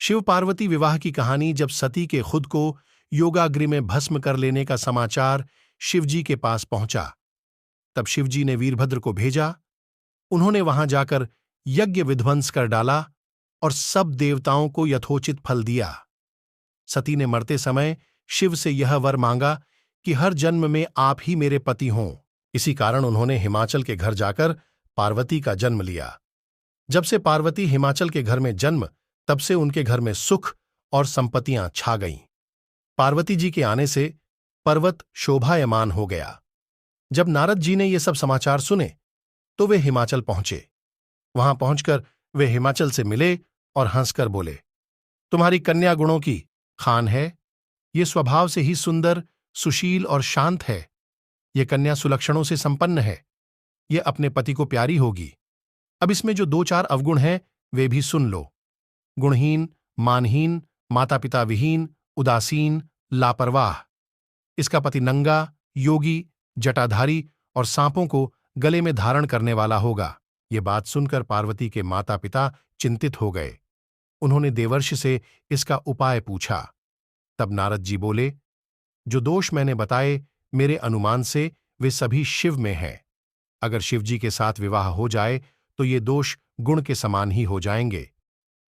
शिव पार्वती विवाह की कहानी। जब सती के खुद को योगाग्नि में भस्म कर लेने का समाचार शिवजी के पास पहुंचा, तब शिवजी ने वीरभद्र को भेजा। उन्होंने वहां जाकर यज्ञ विध्वंस कर डाला और सब देवताओं को यथोचित फल दिया। सती ने मरते समय शिव से यह वर मांगा कि हर जन्म में आप ही मेरे पति हों। इसी कारण उन्होंने हिमाचल के घर जाकर पार्वती का जन्म लिया। जब से पार्वती हिमाचल के घर में जन्म, तब से उनके घर में सुख और संपत्तियां छा गईं। पार्वती जी के आने से पर्वत शोभायमान हो गया। जब नारद जी ने ये सब समाचार सुने तो वे हिमाचल पहुंचे। वहां पहुंचकर वे हिमाचल से मिले और हंसकर बोले, तुम्हारी कन्या गुणों की खान है। ये स्वभाव से ही सुंदर, सुशील और शांत है। ये कन्या सुलक्षणों से संपन्न है। ये अपने पति को प्यारी होगी। अब इसमें जो 2-4 अवगुण हैं वे भी सुन लो। गुणहीन, मानहीन, माता पिता विहीन, उदासीन, लापरवाह। इसका पति नंगा, योगी, जटाधारी और सांपों को गले में धारण करने वाला होगा। ये बात सुनकर पार्वती के माता पिता चिंतित हो गए। उन्होंने देवर्षि से इसका उपाय पूछा। तब नारद जी बोले, जो दोष मैंने बताए, मेरे अनुमान से वे सभी शिव में हैं। अगर शिवजी के साथ विवाह हो जाए तो ये दोष गुण के समान ही हो जाएंगे।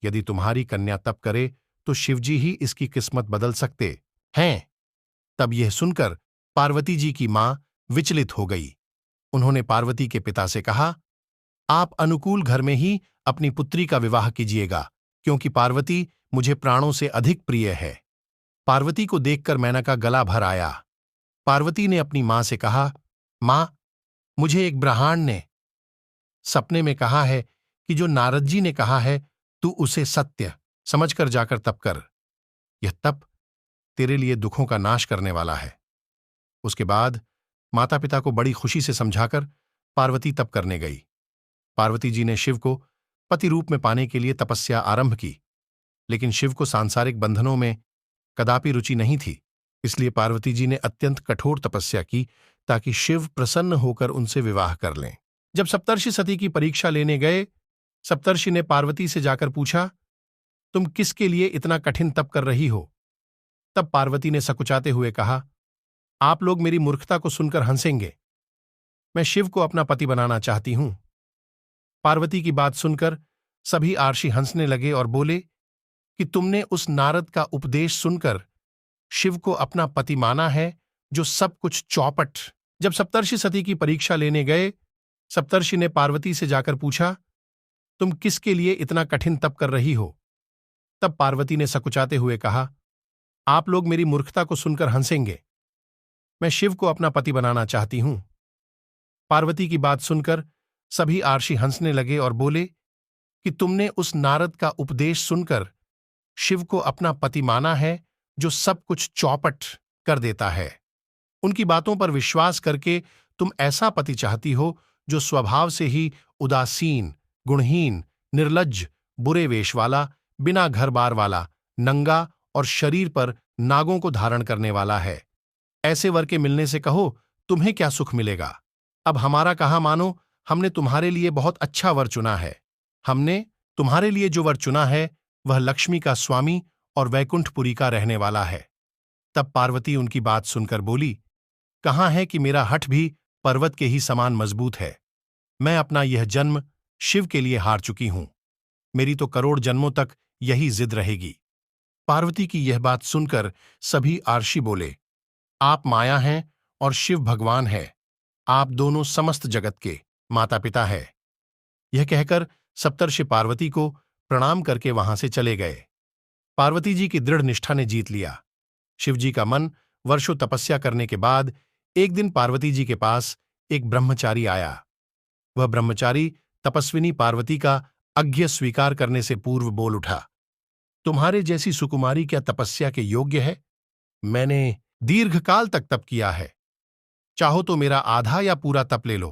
यदि तुम्हारी कन्या तप करे तो शिवजी ही इसकी किस्मत बदल सकते हैं। तब यह सुनकर पार्वती जी की मां विचलित हो गई। उन्होंने पार्वती के पिता से कहा, आप अनुकूल घर में ही अपनी पुत्री का विवाह कीजिएगा, क्योंकि पार्वती मुझे प्राणों से अधिक प्रिय है। पार्वती को देखकर मेनका गला भर आया। पार्वती ने अपनी मां से कहा, मां, मुझे एक ब्राह्मण ने सपने में कहा है कि जो नारद जी ने कहा है तू उसे सत्य समझकर जाकर तप कर। यह तप तेरे लिए दुखों का नाश करने वाला है। उसके बाद माता पिता को बड़ी खुशी से समझाकर पार्वती तप करने गई। पार्वती जी ने शिव को पति रूप में पाने के लिए तपस्या आरंभ की, लेकिन शिव को सांसारिक बंधनों में कदापि रुचि नहीं थी। इसलिए पार्वती जी ने अत्यंत कठोर तपस्या की ताकि शिव प्रसन्न होकर उनसे विवाह कर लें। जब सप्तर्षि सती की परीक्षा लेने गए, सप्तर्षि ने पार्वती से जाकर पूछा, तुम किसके लिए इतना कठिन तप कर रही हो? तब पार्वती ने सकुचाते हुए कहा, आप लोग मेरी मूर्खता को सुनकर हंसेंगे। मैं शिव को अपना पति बनाना चाहती हूं। पार्वती की बात सुनकर सभी आर्षि हंसने लगे और बोले कि तुमने उस नारद का उपदेश सुनकर शिव को अपना पति माना है, जो सब कुछ चौपट। जब सप्तर्षि सती की परीक्षा लेने गए, सप्तर्षि ने पार्वती से जाकर पूछा, तुम किसके लिए इतना कठिन तप कर रही हो? तब पार्वती ने सकुचाते हुए कहा, आप लोग मेरी मूर्खता को सुनकर हंसेंगे। मैं शिव को अपना पति बनाना चाहती हूं। पार्वती की बात सुनकर सभी आर्षि हंसने लगे और बोले कि तुमने उस नारद का उपदेश सुनकर शिव को अपना पति माना है, जो सब कुछ चौपट कर देता है। उनकी बातों पर विश्वास करके तुम ऐसा पति चाहती हो जो स्वभाव से ही उदासीन, गुणहीन, निर्लज्ज, बुरे वेश वाला, बिना घर बार वाला, नंगा और शरीर पर नागों को धारण करने वाला है। ऐसे वर के मिलने से कहो, तुम्हें क्या सुख मिलेगा? अब हमारा कहा मानो, हमने तुम्हारे लिए बहुत अच्छा वर चुना है। हमने तुम्हारे लिए जो वर चुना है वह लक्ष्मी का स्वामी और वैकुंठपुरी का रहने वाला है। तब पार्वती उनकी बात सुनकर बोली, कहाँ है कि मेरा हठ भी पर्वत के ही समान मजबूत है। मैं अपना यह जन्म शिव के लिए हार चुकी हूं। मेरी तो करोड़ जन्मों तक यही जिद रहेगी। पार्वती की यह बात सुनकर सभी आर्षि बोले, आप माया हैं और शिव भगवान है। आप दोनों समस्त जगत के माता पिता है। यह कहकर सप्तर्षि पार्वती को प्रणाम करके वहां से चले गए। पार्वती जी की दृढ़ निष्ठा ने जीत लिया। शिवजी का मन वर्षों तपस्या करने के बाद एक दिन पार्वती जी के पास एक ब्रह्मचारी आया। वह ब्रह्मचारी तपस्विनी पार्वती का अर्घ्य स्वीकार करने से पूर्व बोल उठा, तुम्हारे जैसी सुकुमारी क्या तपस्या के योग्य है? मैंने दीर्घकाल तक तप किया है। चाहो तो मेरा आधा या पूरा तप ले लो,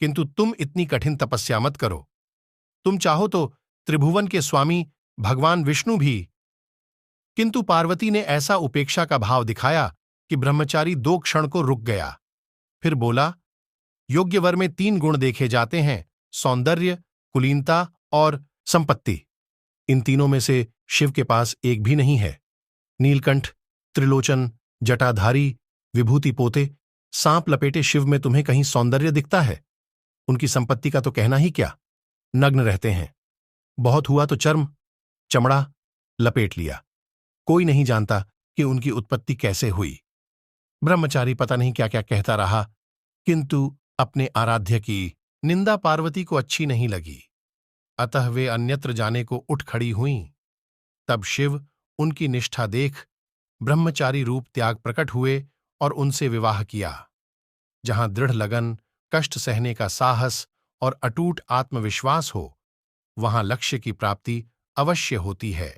किंतु तुम इतनी कठिन तपस्या मत करो। तुम चाहो तो त्रिभुवन के स्वामी भगवान विष्णु भी। किंतु पार्वती ने ऐसा उपेक्षा का भाव दिखाया कि ब्रह्मचारी 2 क्षण को रुक गया। फिर बोला, योग्य वर में 3 गुण देखे जाते हैं, सौंदर्य, कुलीनता और संपत्ति। इन तीनों में से शिव के पास एक भी नहीं है। नीलकंठ, त्रिलोचन, जटाधारी, विभूति पोते, सांप लपेटे शिव में तुम्हें कहीं सौंदर्य दिखता है? उनकी संपत्ति का तो कहना ही क्या, नग्न रहते हैं। बहुत हुआ तो चर्म, चमड़ा लपेट लिया। कोई नहीं जानता कि उनकी उत्पत्ति कैसे हुई। ब्रह्मचारी पता नहीं क्या क्या कहता रहा, किंतु अपने आराध्य की निंदा पार्वती को अच्छी नहीं लगी। अतः वे अन्यत्र जाने को उठ खड़ी हुईं। तब शिव उनकी निष्ठा देख ब्रह्मचारी रूप त्याग प्रकट हुए और उनसे विवाह किया। जहां दृढ़ लगन, कष्ट सहने का साहस और अटूट आत्मविश्वास हो, वहां लक्ष्य की प्राप्ति अवश्य होती है।